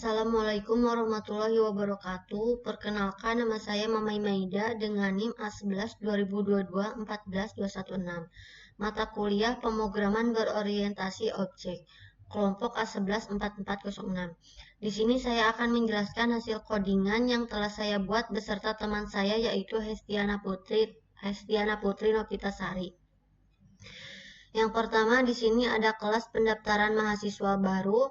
Assalamualaikum warahmatullahi wabarakatuh. Perkenalkan, nama saya Mamai Maida dengan NIM A11 2022 14216. Mata kuliah pemrograman berorientasi objek. Kelompok A11 4406. Di sini saya akan menjelaskan hasil codingan yang telah saya buat beserta teman saya, yaitu Hestiana Putri Novitasari. Yang pertama, di sini ada kelas pendaftaran mahasiswa baru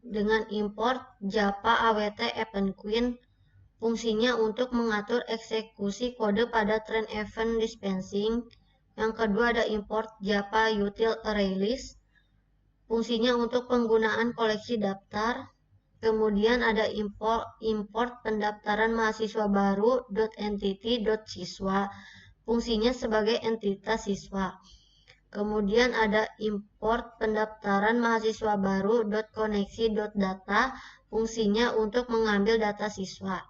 dengan import Japa AWT Event Queen. Fungsinya untuk mengatur eksekusi kode pada train event dispensing. Yang kedua ada import Japa Util ArrayList. Fungsinya untuk penggunaan koleksi daftar. Kemudian ada import pendaftaran mahasiswa baru .entity.siswa. Fungsinya sebagai entitas siswa. Kemudian ada import pendaftaran mahasiswa baru .koneksi.data. Fungsinya untuk mengambil data siswa.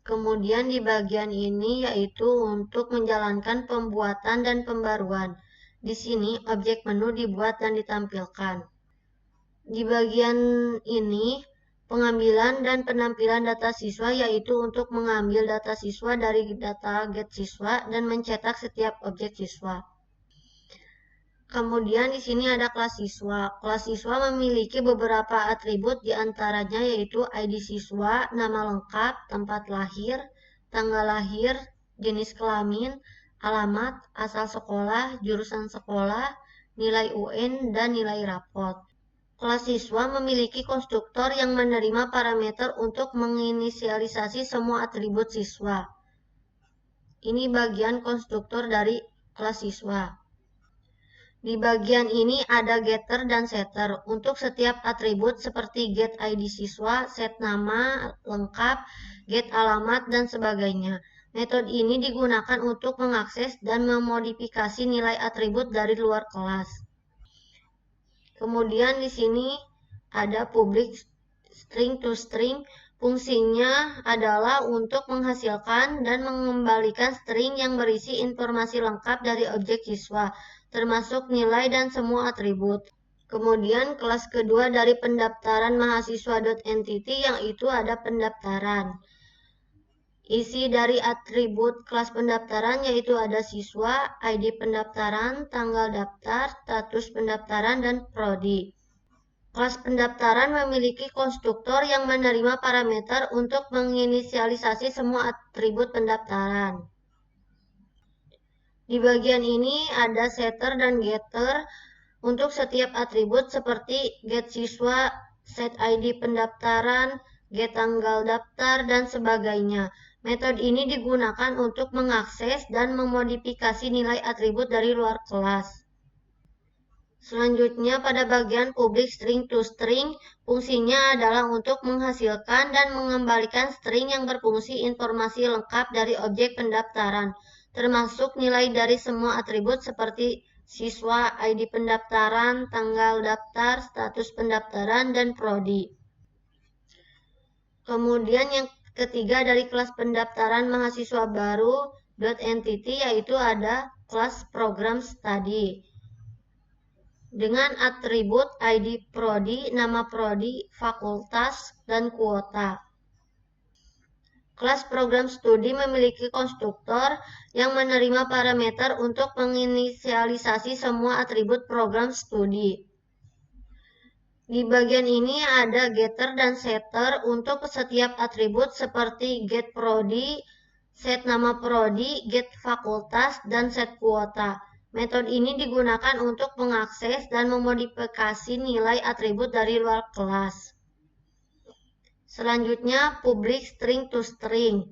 Kemudian di bagian ini yaitu untuk menjalankan pembuatan dan pembaruan. Di sini objek menu dibuat dan ditampilkan. Di bagian ini pengambilan dan penampilan data siswa, yaitu untuk mengambil data siswa dari data get siswa dan mencetak setiap objek siswa. Kemudian di sini ada kelas siswa. Kelas siswa memiliki beberapa atribut, diantaranya yaitu ID siswa, nama lengkap, tempat lahir, tanggal lahir, jenis kelamin, alamat, asal sekolah, jurusan sekolah, nilai UN, dan nilai rapot. Kelas siswa memiliki konstruktor yang menerima parameter untuk menginisialisasi semua atribut siswa. Ini bagian konstruktor dari kelas siswa. Di bagian ini ada getter dan setter untuk setiap atribut seperti get ID siswa, set nama lengkap, get alamat, dan sebagainya. Metode ini digunakan untuk mengakses dan memodifikasi nilai atribut dari luar kelas. Kemudian di sini ada public string to string. Fungsinya adalah untuk menghasilkan dan mengembalikan string yang berisi informasi lengkap dari objek siswa, termasuk nilai dan semua atribut. Kemudian kelas kedua dari pendaftaran mahasiswa.entity, yang itu ada pendaftaran. Isi dari atribut kelas pendaftaran yaitu ada siswa, ID pendaftaran, tanggal daftar, status pendaftaran, dan prodi. Kelas pendaftaran memiliki konstruktor yang menerima parameter untuk menginisialisasi semua atribut pendaftaran. Di bagian ini ada setter dan getter untuk setiap atribut seperti get siswa, set ID pendaftaran, get tanggal daftar, dan sebagainya. Metode ini digunakan untuk mengakses dan memodifikasi nilai atribut dari luar kelas. Selanjutnya pada bagian public string to string, fungsinya adalah untuk menghasilkan dan mengembalikan string yang berfungsi informasi lengkap dari objek pendaftaran, termasuk nilai dari semua atribut seperti siswa, ID pendaftaran, tanggal daftar, status pendaftaran, dan prodi. Kemudian yang ketiga dari kelas pendaftaran mahasiswa baru .entity yaitu ada kelas program study dengan atribut ID prodi, nama prodi, fakultas, dan kuota. Kelas program studi memiliki konstruktor yang menerima parameter untuk menginisialisasi semua atribut program studi. Di bagian ini ada getter dan setter untuk setiap atribut seperti get prodi, set nama prodi, get fakultas, dan set kuota. Metode ini digunakan untuk mengakses dan memodifikasi nilai atribut dari luar kelas. Selanjutnya, public string to string.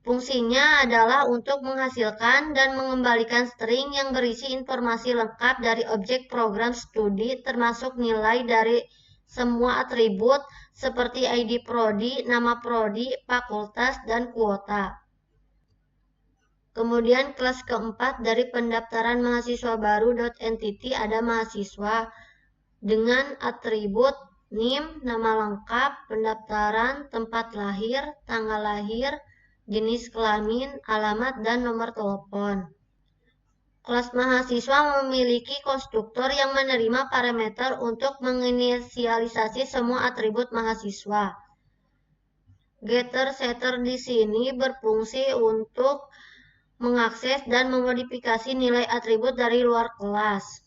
Fungsinya adalah untuk menghasilkan dan mengembalikan string yang berisi informasi lengkap dari objek program studi, termasuk nilai dari semua atribut seperti ID prodi, nama prodi, fakultas, dan kuota. Kemudian kelas keempat dari pendaftaran mahasiswa baru .entity ada mahasiswa dengan atribut NIM, nama lengkap, pendaftaran, tempat lahir, tanggal lahir, jenis kelamin, alamat, dan nomor telepon. Kelas mahasiswa memiliki konstruktor yang menerima parameter untuk menginisialisasi semua atribut mahasiswa. Getter setter di sini berfungsi untuk mengakses dan memodifikasi nilai atribut dari luar kelas.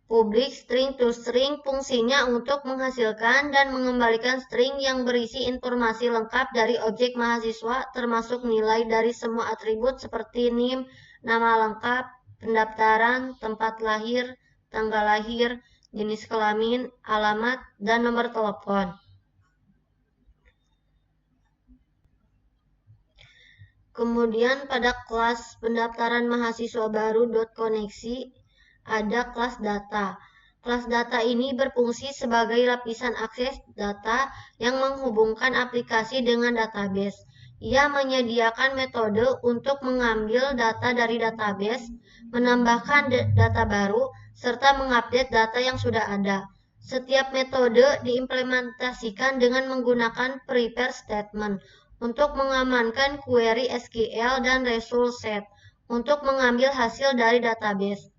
Public string to string fungsinya untuk menghasilkan dan mengembalikan string yang berisi informasi lengkap dari objek mahasiswa termasuk nilai dari semua atribut seperti NIM, nama lengkap, pendaftaran, tempat lahir, tanggal lahir, jenis kelamin, alamat, dan nomor telepon. Kemudian pada kelas pendaftaran mahasiswa baru .koneksi ada kelas data. Kelas data ini berfungsi sebagai lapisan akses data yang menghubungkan aplikasi dengan database. Ia menyediakan metode untuk mengambil data dari database, menambahkan data baru, serta mengupdate data yang sudah ada. Setiap metode diimplementasikan dengan menggunakan prepare statement untuk mengamankan query SQL dan result set untuk mengambil hasil dari database.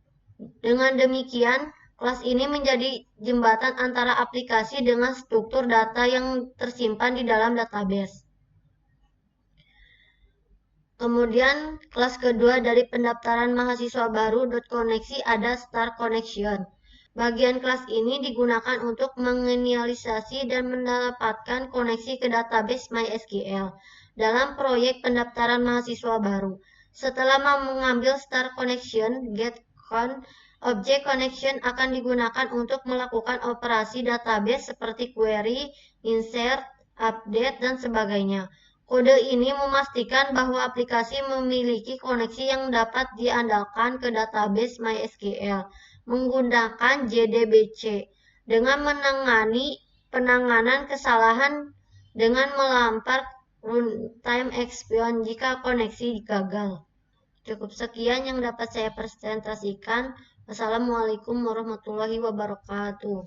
Dengan demikian, kelas ini menjadi jembatan antara aplikasi dengan struktur data yang tersimpan di dalam database. Kemudian, kelas kedua dari pendaftaran mahasiswa baru .koneksi ada Start Connection. Bagian kelas ini digunakan untuk menginisialisasi dan mendapatkan koneksi ke database MySQL dalam proyek pendaftaran mahasiswa baru. Setelah mengambil Start Connection, GetCon, Object Connection akan digunakan untuk melakukan operasi database seperti query, insert, update, dan sebagainya. Kode ini memastikan bahwa aplikasi memiliki koneksi yang dapat diandalkan ke database MySQL menggunakan JDBC dengan menangani penanganan kesalahan dengan melampar runtime exception jika koneksi gagal. Cukup sekian yang dapat saya presentasikan. Wassalamualaikum warahmatullahi wabarakatuh.